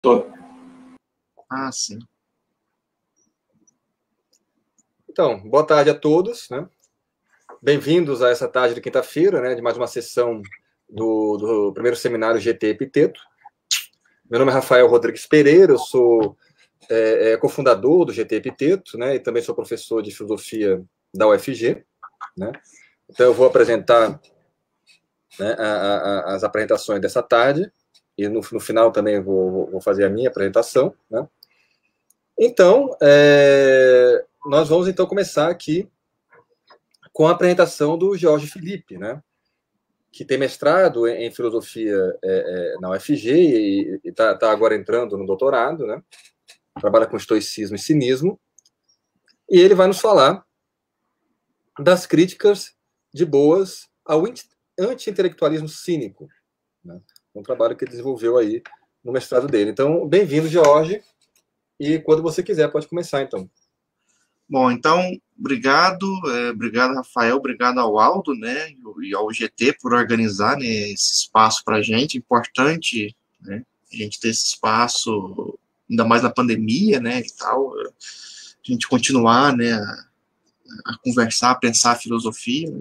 Tô. Ah, sim. Então, boa tarde a todos, né? Bem-vindos a essa tarde de quinta-feira, né, de mais uma sessão do primeiro seminário GT Epiteto. Meu nome é Rafael Rodrigues Pereira, eu sou cofundador do GT Epiteto, né, e também sou professor de filosofia da UFG, né? Então, eu vou apresentar, né, as apresentações dessa tarde, e no final também vou fazer a minha apresentação, né? Então, nós vamos então começar aqui com a apresentação do Jorge Felipe, né, que tem mestrado em filosofia na UFG e está agora entrando no doutorado, né, trabalha com estoicismo e cinismo, e ele vai nos falar das críticas de Boas ao anti-intelectualismo cínico, né, um trabalho que ele desenvolveu aí no mestrado dele. Então, bem-vindo, Jorge, e quando você quiser, pode começar, então. Bom, então, obrigado, Rafael, obrigado ao Aldo, né, e ao GT por organizar, né, esse espaço para a gente, importante, né, a gente ter esse espaço, ainda mais na pandemia, né, e tal, a gente continuar, né, a conversar, a pensar a filosofia, né.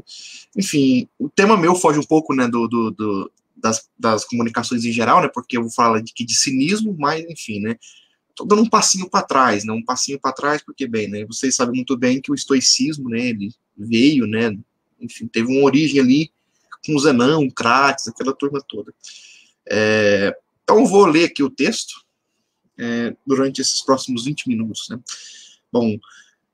Enfim, o tema meu foge um pouco, né, das comunicações em geral, né, porque eu vou falar de cinismo, mas, enfim, né, estou dando um passinho para trás, né? Um passinho para trás, porque, bem, né? Vocês sabem muito bem que o estoicismo, né? Ele veio, né? Enfim, teve uma origem ali com Zenão, Crates, aquela turma toda. Então, eu vou ler aqui o texto durante esses próximos 20 minutos, né? Bom,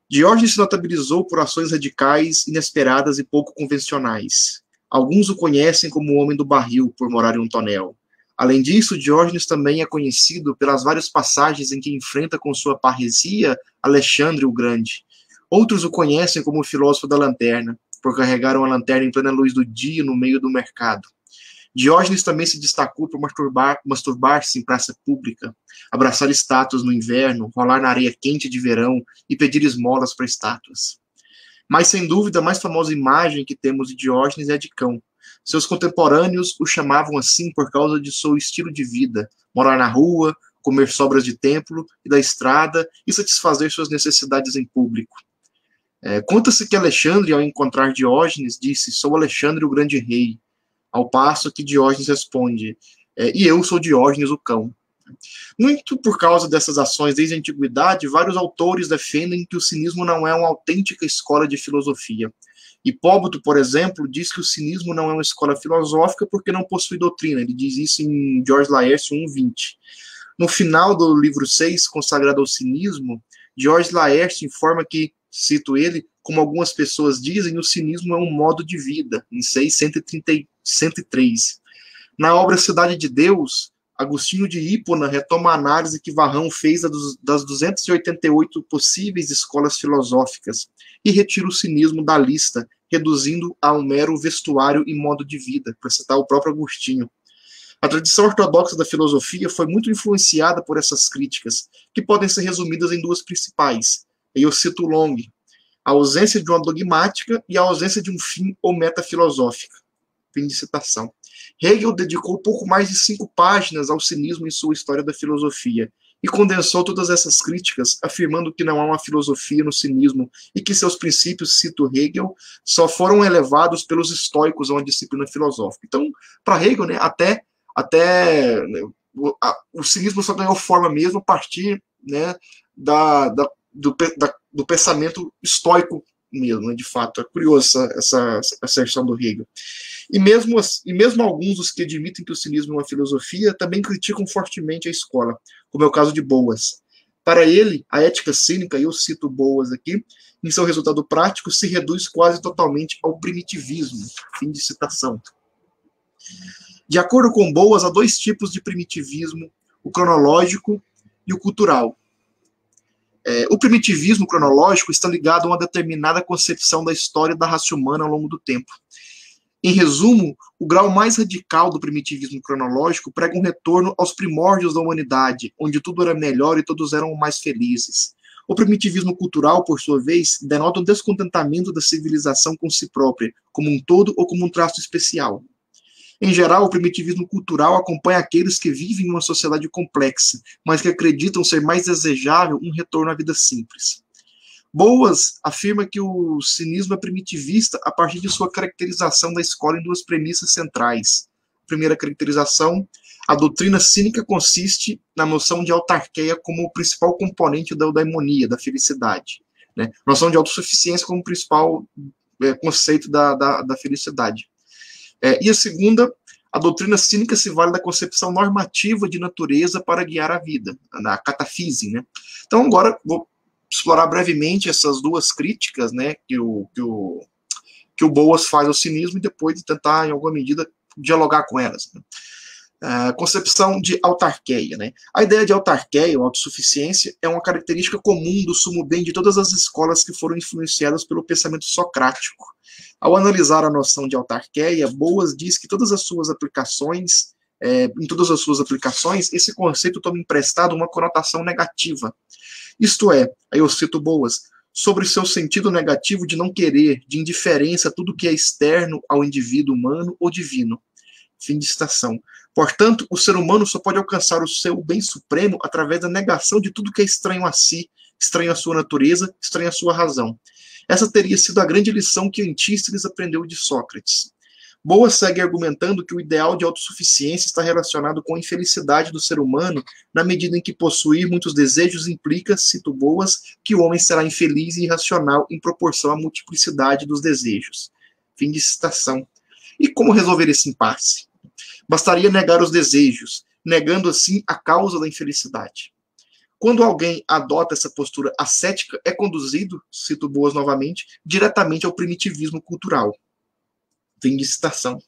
Diógenes se notabilizou por ações radicais, inesperadas e pouco convencionais. Alguns o conhecem como o homem do barril, por morar em um tonel. Além disso, Diógenes também é conhecido pelas várias passagens em que enfrenta com sua parresia Alexandre o Grande. Outros o conhecem como o filósofo da lanterna, por carregar uma lanterna em plena luz do dia no meio do mercado. Diógenes também se destacou por masturbar-se em praça pública, abraçar estátuas no inverno, rolar na areia quente de verão e pedir esmolas para estátuas. Mas, sem dúvida, a mais famosa imagem que temos de Diógenes é a de cão. Seus contemporâneos o chamavam assim por causa de seu estilo de vida, morar na rua, comer sobras de templo e da estrada e satisfazer suas necessidades em público. Conta-se que Alexandre, ao encontrar Diógenes, disse: "Sou Alexandre o grande rei", ao passo que Diógenes responde: "E eu sou Diógenes o cão". Muito por causa dessas ações desde a antiguidade, vários autores defendem que o cinismo não é uma autêntica escola de filosofia. Hipóboto, por exemplo, diz que o cinismo não é uma escola filosófica porque não possui doutrina. Ele diz isso em George Laërcio 1:20. No final do livro 6, consagrado ao cinismo, George Laërcio informa que, cito ele, como algumas pessoas dizem, o cinismo é um modo de vida, em 6:103. Na obra Cidade de Deus, Agostinho de Hipona retoma a análise que Varrão fez das 288 possíveis escolas filosóficas e retira o cinismo da lista, reduzindo a um mero vestuário e modo de vida, para citar o próprio Agostinho. A tradição ortodoxa da filosofia foi muito influenciada por essas críticas, que podem ser resumidas em duas principais. E eu cito Long: a ausência de uma dogmática e a ausência de um fim ou meta filosófica. Fim de citação. Hegel dedicou pouco mais de 5 páginas ao cinismo em sua História da Filosofia e condensou todas essas críticas, afirmando que não há uma filosofia no cinismo e que seus princípios, cito Hegel, só foram elevados pelos estoicos a uma disciplina filosófica. Então, para Hegel, né, até o cinismo só ganhou forma mesmo a partir, né, do pensamento estoico mesmo, né, de fato. É curioso essa asserção do Hegel. E mesmo alguns dos que admitem que o cinismo é uma filosofia também criticam fortemente a escola, como é o caso de Boas. Para ele, a ética cínica, e eu cito Boas aqui, em seu resultado prático, se reduz quase totalmente ao primitivismo. Fim de citação. De acordo com Boas, há 2 tipos de primitivismo: o cronológico e o cultural. O primitivismo cronológico está ligado a uma determinada concepção da história e da raça humana ao longo do tempo. Em resumo, o grau mais radical do primitivismo cronológico prega um retorno aos primórdios da humanidade, onde tudo era melhor e todos eram mais felizes. O primitivismo cultural, por sua vez, denota um descontentamento da civilização com si própria, como um todo ou como um traço especial. Em geral, o primitivismo cultural acompanha aqueles que vivem em uma sociedade complexa, mas que acreditam ser mais desejável um retorno à vida simples. Boas afirma que o cinismo é primitivista a partir de sua caracterização da escola em duas premissas centrais. Primeira caracterização, a doutrina cínica consiste na noção de autarquia como o principal componente da eudaimonia, da felicidade. Né? Noção de autossuficiência como principal conceito da felicidade. E a segunda, a doutrina cínica se vale da concepção normativa de natureza para guiar a vida, na catafise. Né? Então, agora, vou explorar brevemente essas duas críticas, né, que o Boas faz ao cinismo e depois tentar, em alguma medida, dialogar com elas. Né? Concepção de autarquia. Né? A ideia de autarquia, ou autossuficiência, é uma característica comum do sumo bem de todas as escolas que foram influenciadas pelo pensamento socrático. Ao analisar a noção de autarquia, Boas diz que em todas as suas aplicações, esse conceito toma emprestado uma conotação negativa. Isto é, aí eu cito Boas, sobre seu sentido negativo de não querer, de indiferença a tudo que é externo ao indivíduo humano ou divino. Fim de citação. Portanto, o ser humano só pode alcançar o seu bem supremo através da negação de tudo que é estranho a si, estranho à sua natureza, estranho à sua razão. Essa teria sido a grande lição que Antístenes aprendeu de Sócrates. Boas segue argumentando que o ideal de autossuficiência está relacionado com a infelicidade do ser humano, na medida em que possuir muitos desejos implica, cito Boas, que o homem será infeliz e irracional em proporção à multiplicidade dos desejos. Fim de citação. E como resolver esse impasse? Bastaria negar os desejos, negando assim a causa da infelicidade. Quando alguém adota essa postura ascética, é conduzido, cito Boas novamente, diretamente ao primitivismo cultural. Fim de citação.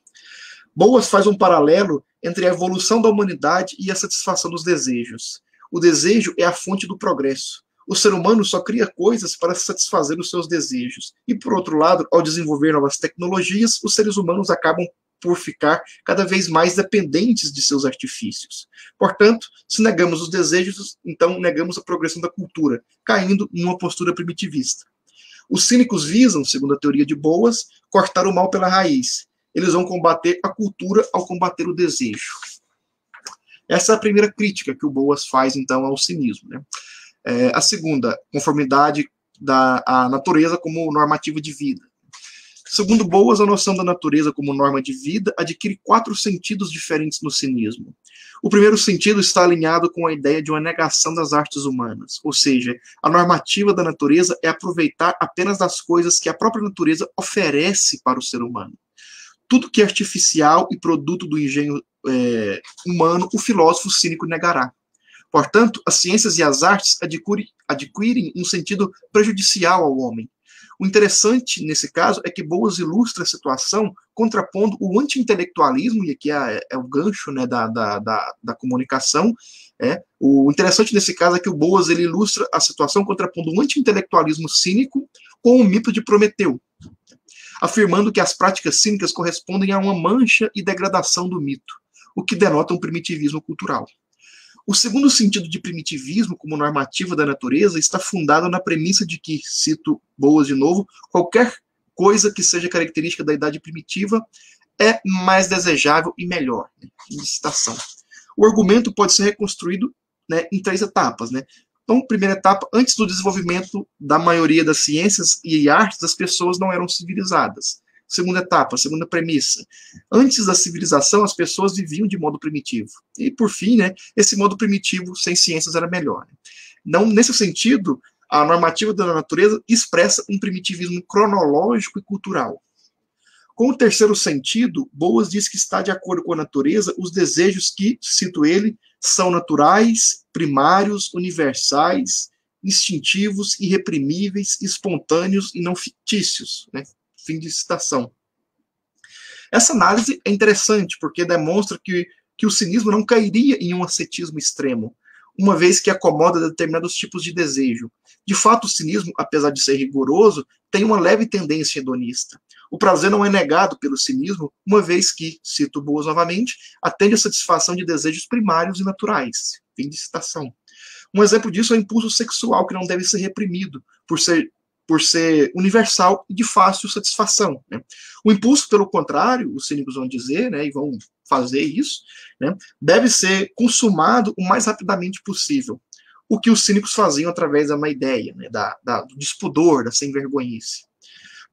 Boas faz um paralelo entre a evolução da humanidade e a satisfação dos desejos. O desejo é a fonte do progresso. O ser humano só cria coisas para satisfazer os seus desejos. E, por outro lado, ao desenvolver novas tecnologias, os seres humanos acabam por ficar cada vez mais dependentes de seus artifícios. Portanto, se negamos os desejos, então negamos a progressão da cultura, caindo numa postura primitivista. Os cínicos visam, segundo a teoria de Boas, cortar o mal pela raiz. Eles vão combater a cultura ao combater o desejo. Essa é a primeira crítica que o Boas faz, então, ao cinismo. Né? A segunda, conformidade à natureza como normativa de vida. Segundo Boas, a noção da natureza como norma de vida adquire 4 sentidos diferentes no cinismo. O primeiro sentido está alinhado com a ideia de uma negação das artes humanas, ou seja, a normativa da natureza é aproveitar apenas das coisas que a própria natureza oferece para o ser humano. Tudo que é artificial e produto do engenho humano, o filósofo cínico negará. Portanto, as ciências e as artes adquirem um sentido prejudicial ao homem. O interessante, nesse caso, é que Boas ilustra a situação contrapondo o anti-intelectualismo, e aqui é o gancho, né, da comunicação. O interessante nesse caso é que o Boas ele ilustra a situação contrapondo o anti-intelectualismo cínico com o mito de Prometeu, afirmando que as práticas cínicas correspondem a uma mancha e degradação do mito, o que denota um primitivismo cultural. O segundo sentido de primitivismo como normativa da natureza está fundado na premissa de que, cito Boas de novo, qualquer coisa que seja característica da idade primitiva é mais desejável e melhor. Citação. O argumento pode ser reconstruído, né, em 3 etapas. Né? Então, primeira etapa, antes do desenvolvimento da maioria das ciências e artes, as pessoas não eram civilizadas. Segunda etapa, segunda premissa. Antes da civilização, as pessoas viviam de modo primitivo. E, por fim, né, esse modo primitivo sem ciências era melhor. Não, nesse sentido, a normativa da natureza expressa um primitivismo cronológico e cultural. Com o terceiro sentido, Boas diz que está de acordo com a natureza os desejos que, cito ele, são naturais, primários, universais, instintivos, irreprimíveis, espontâneos e não fictícios, né? Fim de citação. Essa análise é interessante porque demonstra que o cinismo não cairia em um ascetismo extremo, uma vez que acomoda determinados tipos de desejo. De fato, o cinismo, apesar de ser rigoroso, tem uma leve tendência hedonista. O prazer não é negado pelo cinismo, uma vez que, cito Boas novamente, atende à satisfação de desejos primários e naturais. Fim de citação. Um exemplo disso é o impulso sexual, que não deve ser reprimido, por ser por ser universal e de fácil satisfação, né? O impulso, pelo contrário, os cínicos vão dizer, né, e vão fazer isso, né, deve ser consumado o mais rapidamente possível. O que os cínicos faziam através da má ideia, né, do despudor, da sem-vergonhice.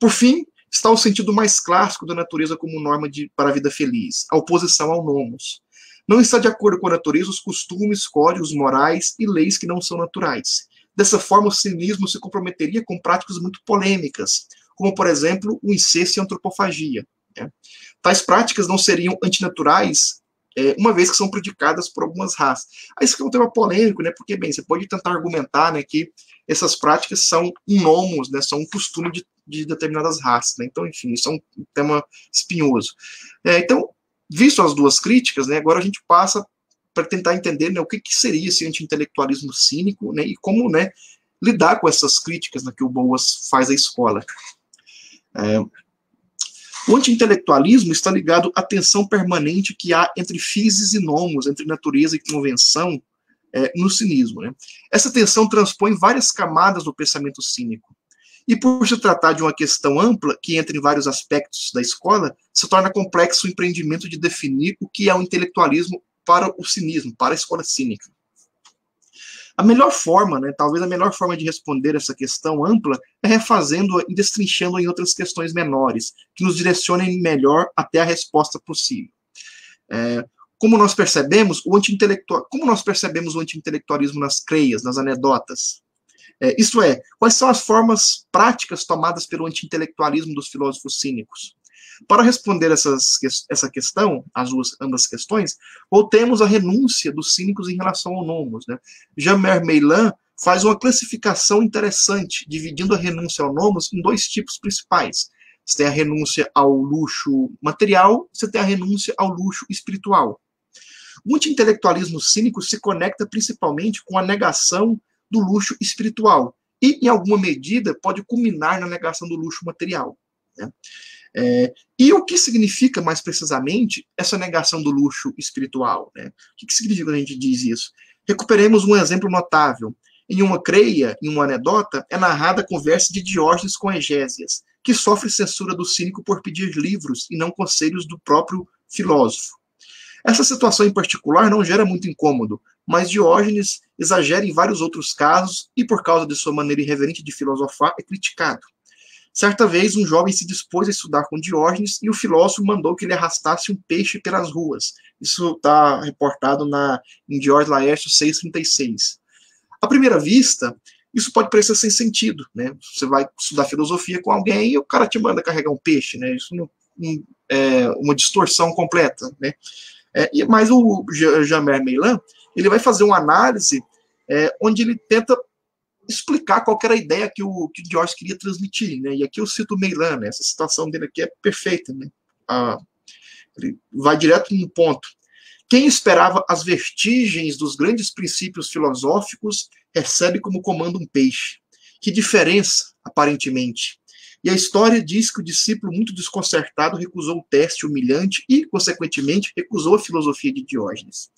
Por fim, está o sentido mais clássico da natureza como norma para a vida feliz, a oposição ao nomos. Não está de acordo com a natureza os costumes, códigos morais e leis que não são naturais. Dessa forma, o cinismo se comprometeria com práticas muito polêmicas, como, por exemplo, o incesto e a antropofagia, né? Tais práticas não seriam antinaturais, uma vez que são praticadas por algumas raças. Isso é um tema polêmico, né? Porque, bem, você pode tentar argumentar, né, que essas práticas são um nomos, né, são um costume de determinadas raças, né? Então, enfim, isso é um tema espinhoso. Então, visto as duas críticas, né, agora a gente passa para tentar entender, né, o que seria esse anti-intelectualismo cínico, né, e como, né, lidar com essas críticas, né, que o Boas faz à escola. O anti-intelectualismo está ligado à tensão permanente que há entre physis e nomos, entre natureza e convenção, no cinismo, né? Essa tensão transpõe várias camadas do pensamento cínico. E por se tratar de uma questão ampla, que entra em vários aspectos da escola, se torna complexo o empreendimento de definir o que é o intelectualismo para o cinismo, para a escola cínica. A melhor forma, né, talvez a melhor forma de responder essa questão ampla é refazendo-a e destrinchando em outras questões menores, que nos direcionem melhor até a resposta possível. Como nós percebemos o anti-intelectualismo nas creias, nas anedotas? Isto é, quais são as formas práticas tomadas pelo anti-intelectualismo dos filósofos cínicos? Para responder essa questão, ambas questões, voltemos à renúncia dos cínicos em relação ao nomos, né? Jean-Pierre Meilland faz uma classificação interessante, dividindo a renúncia ao nomos em dois tipos principais. Você tem a renúncia ao luxo material, você tem a renúncia ao luxo espiritual. O anti-intelectualismo cínico se conecta principalmente com a negação do luxo espiritual e, em alguma medida, pode culminar na negação do luxo material, né? E o que significa, mais precisamente, essa negação do luxo espiritual, né? O que significa quando a gente diz isso? Recuperemos um exemplo notável. Em uma creia, em uma anedota, é narrada a conversa de Diógenes com Egésias, que sofre censura do cínico por pedir livros e não conselhos do próprio filósofo. Essa situação em particular não gera muito incômodo, mas Diógenes exagera em vários outros casos e, por causa de sua maneira irreverente de filosofar, é criticado. Certa vez, um jovem se dispôs a estudar com Diógenes e o filósofo mandou que ele arrastasse um peixe pelas ruas. Isso está reportado em Diógenes Laércio 6,36. À primeira vista, isso pode parecer sem sentido, né? Você vai estudar filosofia com alguém e o cara te manda carregar um peixe, né? Isso não é uma distorção completa, né? Mas o Jean-Pierre Meilland, ele vai fazer uma análise onde ele tenta explicar qual era a ideia que o Diógenes queria transmitir, né? E aqui eu cito o Meilland, né? Essa citação dele aqui é perfeita, né? Ele vai direto no ponto. Quem esperava as vestígios dos grandes princípios filosóficos recebe como comando um peixe. Que diferença, aparentemente. E a história diz que o discípulo, muito desconcertado, recusou o teste humilhante e, consequentemente, recusou a filosofia de Diógenes.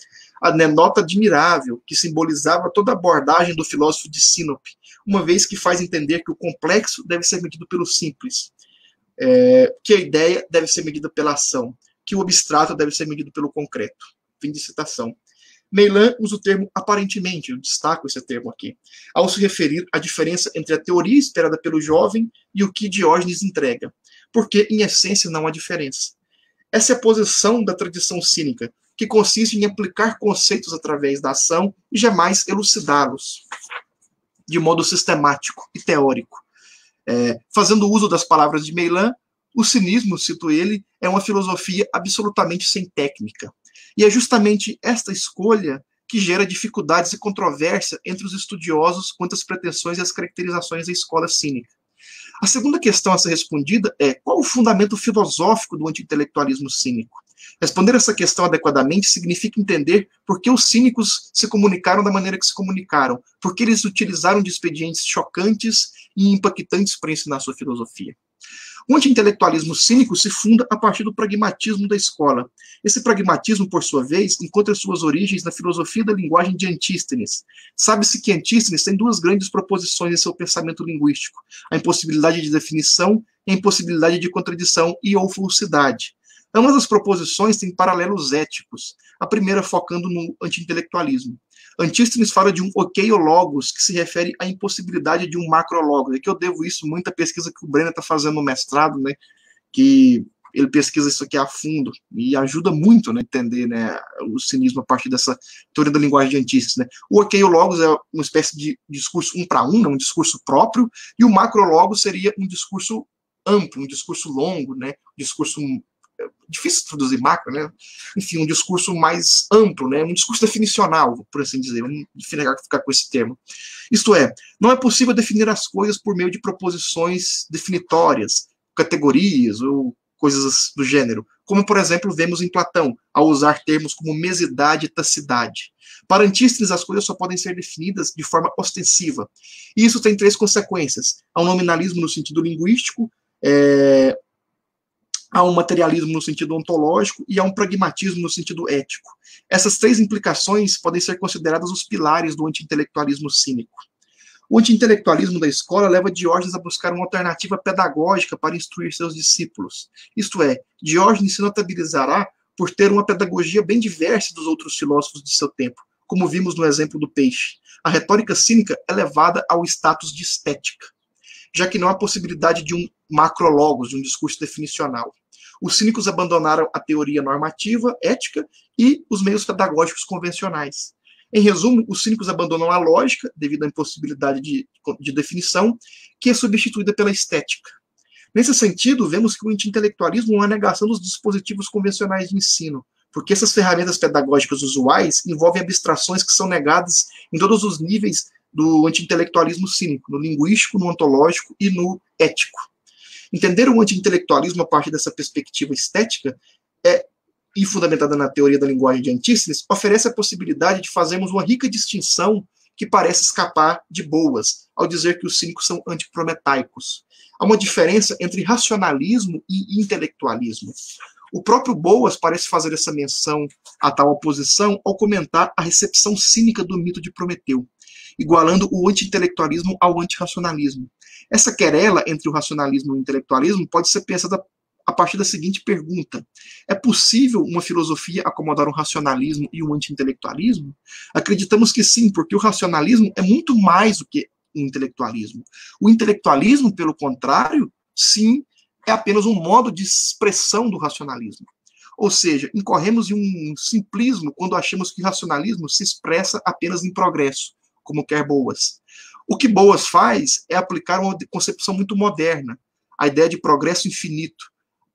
A anedota admirável, que simbolizava toda a abordagem do filósofo de Sinope, uma vez que faz entender que o complexo deve ser medido pelo simples, que a ideia deve ser medida pela ação, que o abstrato deve ser medido pelo concreto. Fim de citação. Meilland usa o termo aparentemente, eu destaco esse termo aqui, ao se referir à diferença entre a teoria esperada pelo jovem e o que Diógenes entrega, porque, em essência, não há diferença. Essa é a posição da tradição cínica, que consiste em aplicar conceitos através da ação e jamais elucidá-los de modo sistemático e teórico. Fazendo uso das palavras de Meilland, o cinismo, cito ele, é uma filosofia absolutamente sem técnica. E é justamente esta escolha que gera dificuldades e controvérsia entre os estudiosos quanto às pretensões e às caracterizações da escola cínica. A segunda questão a ser respondida é: qual o fundamento filosófico do anti-intelectualismo cínico? Responder essa questão adequadamente significa entender por que os cínicos se comunicaram da maneira que se comunicaram, por que eles utilizaram de expedientes chocantes e impactantes para ensinar sua filosofia. O anti-intelectualismo cínico se funda a partir do pragmatismo da escola. Esse pragmatismo, por sua vez, encontra suas origens na filosofia da linguagem de Antístenes. Sabe-se que Antístenes tem duas grandes proposições em seu pensamento linguístico: a impossibilidade de definição e a impossibilidade de contradição e ou falsidade. Ambas as proposições têm paralelos éticos, a primeira focando no anti-intelectualismo. Antístenes fala de um okeologos, que se refere à impossibilidade de um macrologos. É que eu devo isso muito à pesquisa que o Brenner está fazendo no mestrado, né, que ele pesquisa isso aqui a fundo e ajuda muito, né, a entender, né, o cinismo a partir dessa teoria da linguagem de Antístenes. Né. O okeologos é uma espécie de discurso um para um, né, um discurso próprio, e o macrologos seria um discurso amplo, um discurso longo, né, um discurso difícil de traduzir macro, né? Enfim, um discurso mais amplo, né? Um discurso definicional, por assim dizer, vamos ficar com esse termo. Isto é, não é possível definir as coisas por meio de proposições definitórias, categorias ou coisas do gênero, como, por exemplo, vemos em Platão, ao usar termos como mesidade e tacidade. Para Antístenes, as coisas só podem ser definidas de forma ostensiva. E isso tem três consequências. Há um nominalismo no sentido linguístico, há um materialismo no sentido ontológico e há um pragmatismo no sentido ético. Essas três implicações podem ser consideradas os pilares do anti-intelectualismo cínico. O anti-intelectualismo da escola leva Diógenes a buscar uma alternativa pedagógica para instruir seus discípulos. Isto é, Diógenes se notabilizará por ter uma pedagogia bem diversa dos outros filósofos de seu tempo, como vimos no exemplo do peixe. A retórica cínica é levada ao status de estética, já que não há possibilidade de um macrologos, de um discurso definicional. Os cínicos abandonaram a teoria normativa, ética e os meios pedagógicos convencionais. Em resumo, os cínicos abandonam a lógica, devido à impossibilidade de definição, que é substituída pela estética. Nesse sentido, vemos que o anti-intelectualismo é uma negação dos dispositivos convencionais de ensino, porque essas ferramentas pedagógicas usuais envolvem abstrações que são negadas em todos os níveis do anti-intelectualismo cínico, no linguístico, no ontológico e no ético. Entender o anti-intelectualismo a partir dessa perspectiva estética e fundamentada na teoria da linguagem de Antístenes oferece a possibilidade de fazermos uma rica distinção que parece escapar de Boas, ao dizer que os cínicos são antiprometaicos. Há uma diferença entre racionalismo e intelectualismo. O próprio Boas parece fazer essa menção a tal oposição ao comentar a recepção cínica do mito de Prometeu, igualando o anti-intelectualismo ao antirracionalismo. Essa querela entre o racionalismo e o intelectualismo pode ser pensada a partir da seguinte pergunta: é possível uma filosofia acomodar um racionalismo e um anti-intelectualismo? Acreditamos que sim, porque o racionalismo é muito mais do que o intelectualismo. O intelectualismo, pelo contrário, sim, é apenas um modo de expressão do racionalismo. Ou seja, incorremos em um simplismo quando achamos que o racionalismo se expressa apenas em progresso, como quer Boas. O que Boas faz é aplicar uma concepção muito moderna, a ideia de progresso infinito,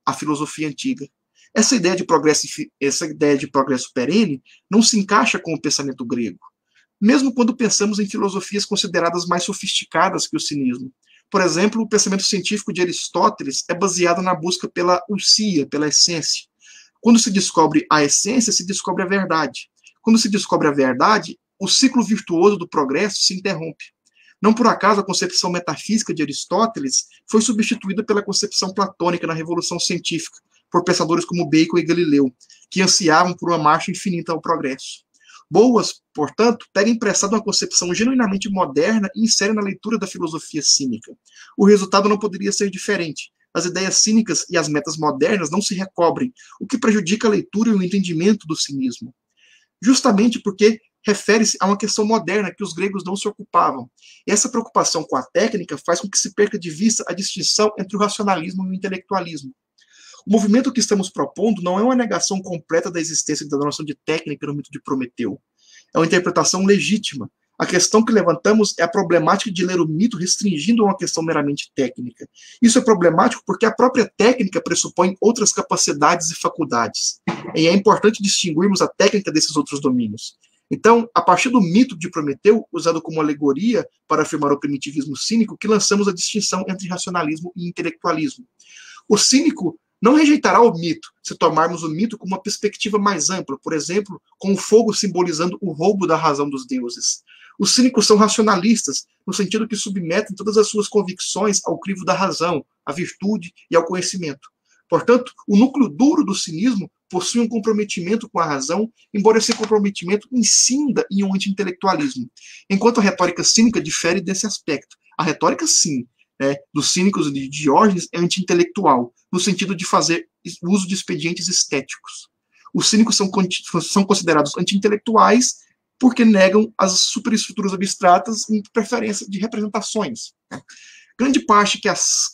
à filosofia antiga. Essa ideia de progresso perene não se encaixa com o pensamento grego, mesmo quando pensamos em filosofias consideradas mais sofisticadas que o cinismo. Por exemplo, o pensamento científico de Aristóteles é baseado na busca pela ousia, pela essência. Quando se descobre a essência, se descobre a verdade. Quando se descobre a verdade, o ciclo virtuoso do progresso se interrompe. Não por acaso a concepção metafísica de Aristóteles foi substituída pela concepção platônica na Revolução Científica, por pensadores como Bacon e Galileu, que ansiavam por uma marcha infinita ao progresso. Boas, portanto, pega emprestado uma concepção genuinamente moderna e insere na leitura da filosofia cínica. O resultado não poderia ser diferente. As ideias cínicas e as metas modernas não se recobrem, o que prejudica a leitura e o entendimento do cinismo. Justamente porque refere-se a uma questão moderna que os gregos não se ocupavam. E essa preocupação com a técnica faz com que se perca de vista a distinção entre o racionalismo e o intelectualismo. O movimento que estamos propondo não é uma negação completa da existência da noção de técnica no mito de Prometeu. É uma interpretação legítima. A questão que levantamos é a problemática de ler o mito restringindo a uma questão meramente técnica. Isso é problemático porque a própria técnica pressupõe outras capacidades e faculdades. E é importante distinguirmos a técnica desses outros domínios. Então, a partir do mito de Prometeu, usado como alegoria para afirmar o primitivismo cínico, que lançamos a distinção entre racionalismo e intelectualismo. O cínico não rejeitará o mito, se tomarmos o mito com uma perspectiva mais ampla, por exemplo, com o fogo simbolizando o roubo da razão dos deuses. Os cínicos são racionalistas, no sentido que submetem todas as suas convicções ao crivo da razão, à virtude e ao conhecimento. Portanto, o núcleo duro do cinismo possui um comprometimento com a razão, embora esse comprometimento incinda em um anti-intelectualismo, enquanto a retórica cínica difere desse aspecto. A retórica, sim, dos cínicos de Diógenes é anti-intelectual, no sentido de fazer uso de expedientes estéticos. Os cínicos são considerados anti-intelectuais porque negam as superestruturas abstratas em preferência de representações. Grande parte das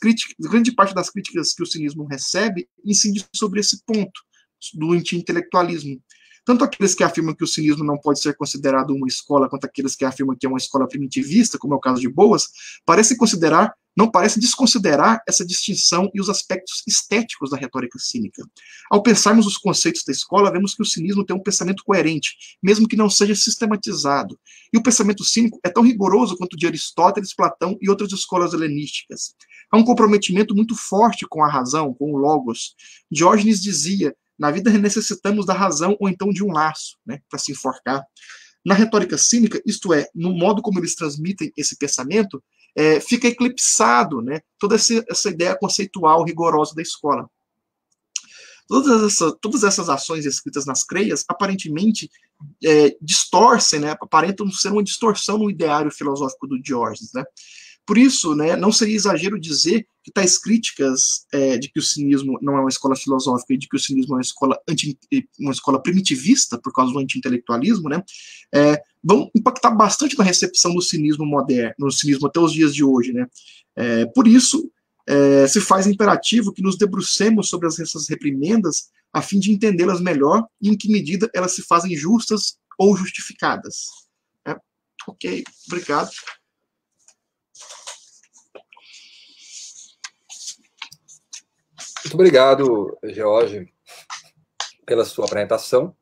críticas que o cinismo recebe incide sobre esse ponto do anti-intelectualismo. Tanto aqueles que afirmam que o cinismo não pode ser considerado uma escola, quanto aqueles que afirmam que é uma escola primitivista, como é o caso de Boas, não parecem desconsiderar essa distinção e os aspectos estéticos da retórica cínica. Ao pensarmos os conceitos da escola, vemos que o cinismo tem um pensamento coerente, mesmo que não seja sistematizado. E o pensamento cínico é tão rigoroso quanto o de Aristóteles, Platão e outras escolas helenísticas. Há um comprometimento muito forte com a razão, com o logos. Diógenes dizia: na vida necessitamos da razão ou então de um laço, para se enforcar. Na retórica cínica, isto é, no modo como eles transmitem esse pensamento, fica eclipsado, toda essa ideia conceitual rigorosa da escola. Todas essas ações escritas nas creias, aparentemente, distorcem, aparentam ser uma distorção no ideário filosófico do Diógenes. Por isso, não seria exagero dizer que tais críticas de que o cinismo não é uma escola filosófica e de que o cinismo é uma escola primitivista, por causa do anti-intelectualismo, vão impactar bastante na recepção do cinismo moderno, no cinismo até os dias de hoje. Por isso, se faz imperativo que nos debrucemos sobre essas reprimendas a fim de entendê-las melhor e em que medida elas se fazem justas ou justificadas. Ok, obrigado. Muito obrigado, George, pela sua apresentação.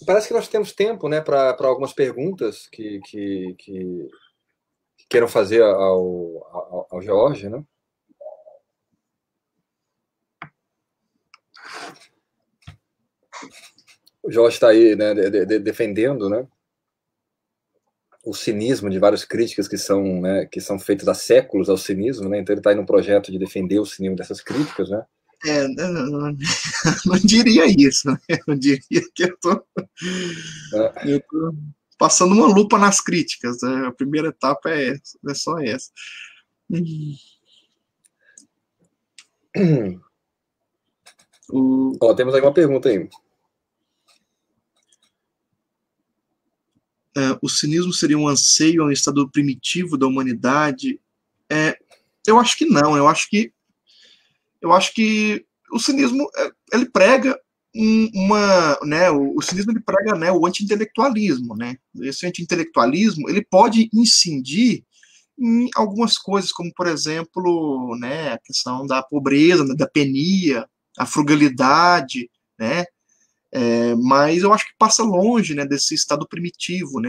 Parece que nós temos tempo, para algumas perguntas que queiram fazer ao George, O George está aí, defendendo, o cinismo de várias críticas que são feitas há séculos ao cinismo, então ele está aí num projeto de defender o cinismo dessas críticas, Não diria isso, eu diria que eu tô passando uma lupa nas críticas, a primeira etapa é só essa. Temos aí uma pergunta aí. O cinismo seria um anseio a um estado primitivo da humanidade? Eu acho que não. Eu acho que o cinismo ele prega o cinismo ele prega o anti-intelectualismo, Esse anti-intelectualismo ele pode incidir em algumas coisas, como por exemplo, a questão da pobreza, da penia, a frugalidade, mas eu acho que passa longe, desse estado primitivo,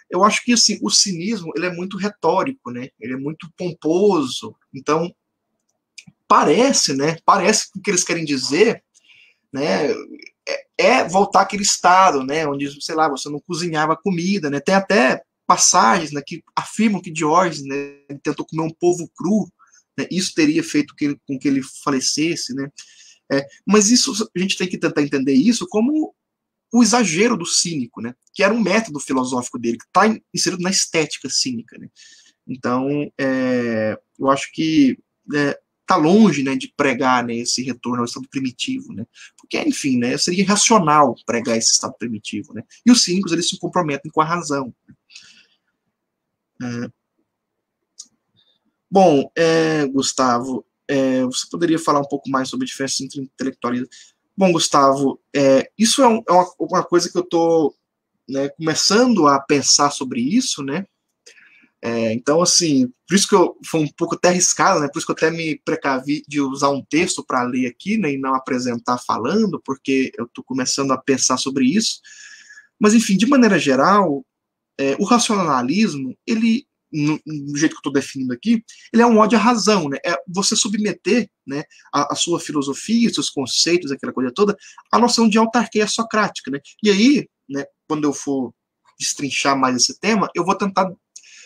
Eu acho que assim, o cinismo ele é muito retórico, Ele é muito pomposo. Então parece que o que eles querem dizer, é voltar àquele estado, onde, sei lá, você não cozinhava comida, Tem até passagens que afirmam que Diógenes tentou comer um polvo cru, isso teria feito com que ele falecesse, mas isso a gente tem que tentar entender isso como o exagero do cínico, que era um método filosófico dele, que está inserido na estética cínica. Então, eu acho que está longe de pregar esse retorno ao estado primitivo, porque, enfim, seria irracional pregar esse estado primitivo. E os cínicos eles se comprometem com a razão. Bom, Gustavo, você poderia falar um pouco mais sobre a diferença entre intelectualismo? Bom, Gustavo, isso é uma coisa que eu estou começando a pensar sobre isso, então, assim, por isso que foi um pouco até arriscado, por isso que eu até me precavi de usar um texto para ler aqui, e não apresentar falando, porque eu estou começando a pensar sobre isso. Mas, enfim, de maneira geral, o racionalismo, ele no jeito que eu estou definindo aqui, ele é um ódio à razão, né? É você submeter, né, a sua filosofia, seus conceitos, aquela coisa toda, à noção de autarquia socrática, né? E aí, né, quando eu for destrinchar mais esse tema, eu vou tentar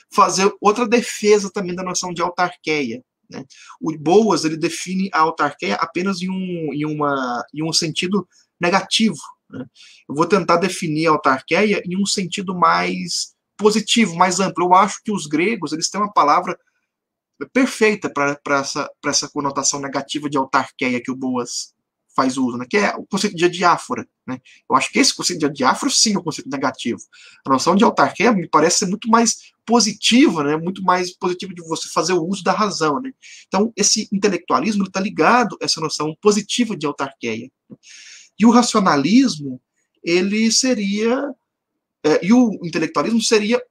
fazer outra defesa também da noção de autarquia, né? O Boas, ele define a autarquia apenas em um sentido negativo, né? Eu vou tentar definir a autarquia em um sentido mais positivo, mais amplo. Eu acho que os gregos, eles têm uma palavra perfeita para essa conotação negativa de autarquia que o Boas faz uso, né? Que é o conceito de adiáfora, né? Eu acho que esse conceito de adiáfora, sim, é um conceito negativo. A noção de autarquia me parece ser muito mais positiva, né? Muito mais positiva de você fazer o uso da razão, né? Então, esse intelectualismo está ligado a essa noção positiva de autarquia. E o racionalismo, ele seria... e o intelectualismo seria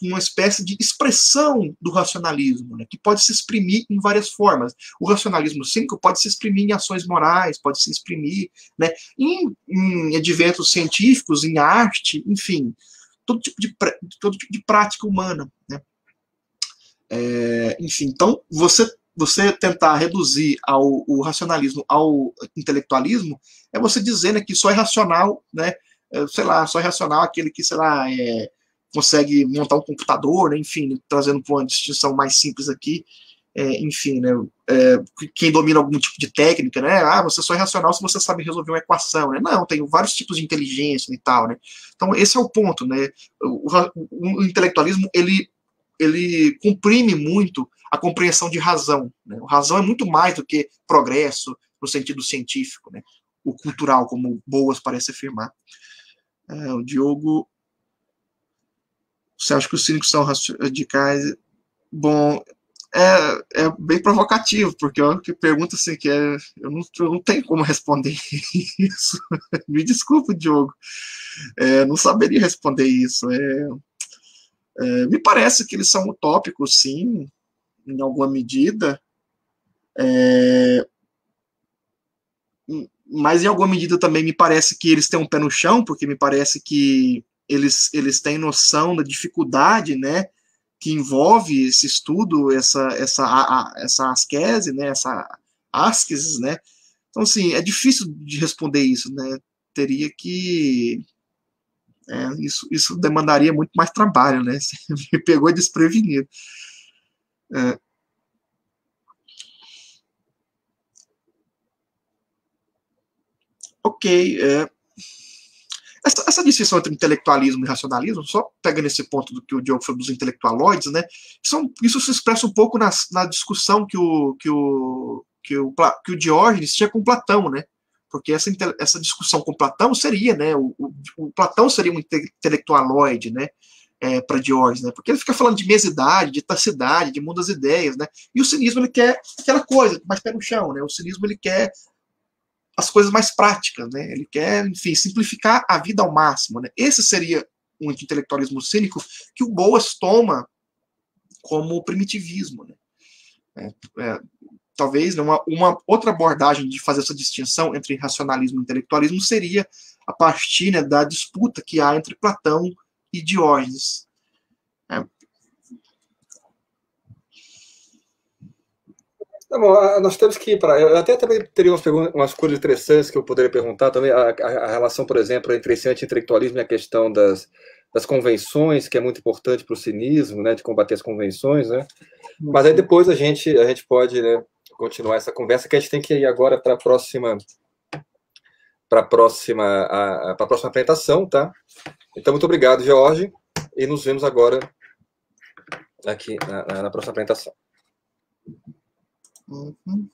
uma espécie de expressão do racionalismo, né, que pode se exprimir em várias formas. O racionalismo cínico pode se exprimir em ações morais, pode se exprimir, né, em adventos científicos, em arte, enfim, todo tipo de prática humana, né. Enfim, então, você tentar reduzir o racionalismo ao intelectualismo é você dizer, né, que só é racional, né, sei lá, só é racional aquele que, sei lá, consegue montar um computador, né, enfim, trazendo para uma distinção mais simples aqui, enfim, né, quem domina algum tipo de técnica, né, você só é racional se você sabe resolver uma equação, né, não, tem vários tipos de inteligência e tal, né, então esse é o ponto, né, o intelectualismo, ele comprime muito a compreensão de razão, né, razão é muito mais do que progresso no sentido científico, né, o cultural, como Boas parece afirmar. O Diogo, você acha que os cínicos são radicais? Bom, é bem provocativo, porque eu pergunto assim, eu não tenho como responder isso. Me desculpa, Diogo. Não saberia responder isso. Me parece que eles são utópicos, sim, em alguma medida. Mas em alguma medida também me parece que eles têm um pé no chão, porque me parece que eles têm noção da dificuldade, né, que envolve esse estudo, essa asquese, né, essa asqueses, né. Então, assim, é difícil de responder isso, né. Teria que... isso demandaria muito mais trabalho, né. Você me pegou desprevenido. Ok, essa distinção entre intelectualismo e racionalismo, só pegando esse ponto do que o Diogo falou dos intelectualoides, né, isso se expressa um pouco na discussão que o Diógenes tinha com Platão, né, porque essa discussão com Platão seria, né, o Platão seria um intelectualoide, né, para Diógenes, né, porque ele fica falando de mesidade, de tacidade, de mundo das ideias, né, e o cinismo ele quer aquela coisa, mais pé no chão, né, o cinismo ele quer as coisas mais práticas, né? Ele quer, enfim, simplificar a vida ao máximo, né? Esse seria um intelectualismo cínico que o Boas toma como primitivismo, né? Talvez, né, uma outra abordagem de fazer essa distinção entre racionalismo e intelectualismo seria a partir, né, da disputa que há entre Platão e Diógenes. Tá bom, nós temos que ir para. Eu até também teria umas coisas interessantes que eu poderia perguntar também. A relação, por exemplo, entre esse anti-intelectualismo e a questão das convenções, que é muito importante para o cinismo, né, de combater as convenções, né? Mas aí depois a gente pode, né, continuar essa conversa, que a gente tem que ir agora para a próxima apresentação, tá? Então, muito obrigado, George, e nos vemos agora aqui na próxima apresentação. Uhum.